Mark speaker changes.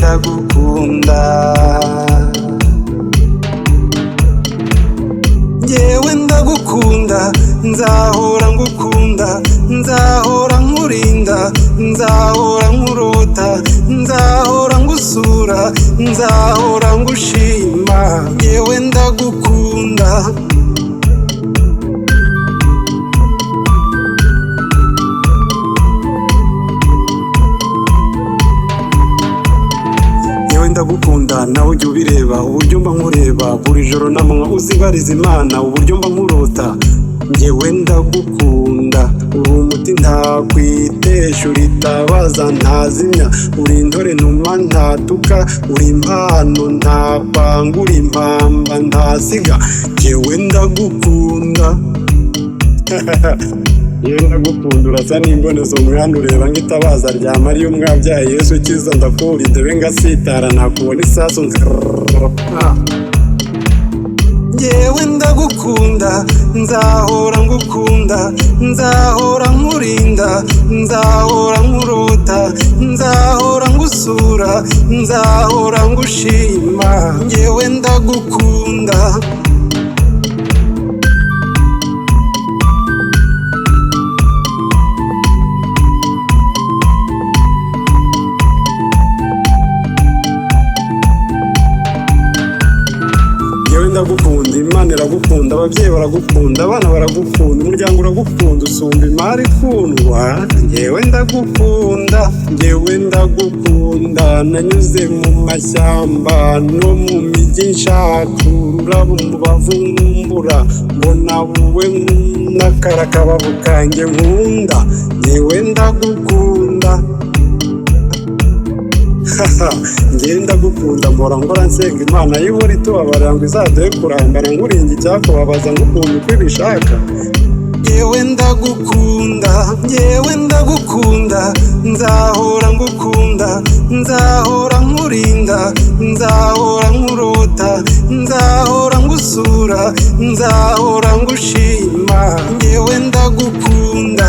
Speaker 1: ndagukunda, njyewe ndagukunda, nzahora ngukunda, nzahora nkurinda, nzahora nkurota, nzahora ngusura, nzahora ngushima, njyewe ndagukunda. Ndagukunda nawe ujya ubireba uburyo mba nkureba buri joro n'amanywa uzibariza Imana uburyo mba nkurota, njyewe ndagukunda, uri umuti ntakwitesha, uritabaza ntazimya, uri intore ntuma ntatuka, uri impano ntakwanga, uri impamba ntasiga, njyewe ndagukunda. Yewe ndagukunda, urasa n'imbonezo mwana ureba nk'itabaza rya Mariya umwabyaye Yesu ukiza, ndakura idebe ngasitara nakubona isasu njyewe ndagukunda, nzahora ngukunda, nzahora nkurinda, nzahora nkurota, nzahora ngusura, nzahora ngushima, njyewe ndagukunda. Ndagukunda, Imana iragukunda, ababyeyi baragukunda, abana baragukunda, umuryango uragukunda, usumba imari ikundwa, njyewe ndagukunda, njyewe ndagukunda, nanyuze mu mashyamba no mu mijyi nshaka ururabo mu bavu nkumbura, mbona wowe n'akara kabavu kanjye nkunda, njyewe ndagukunda. Njyewe ndagukunda, mpora ngora nsenga Imana y'ihora itubabarira ngo izaduhe kurambana, ngurinda icyakubabaza ngukunda uko ibishaka, njyewe ndagukunda, njyewe ndagukunda, nzahora ngukunda, nzahora nkurinda, nzahora nkurota, nzahora ngusura, nzahora ngushima, njyewe ndagukunda.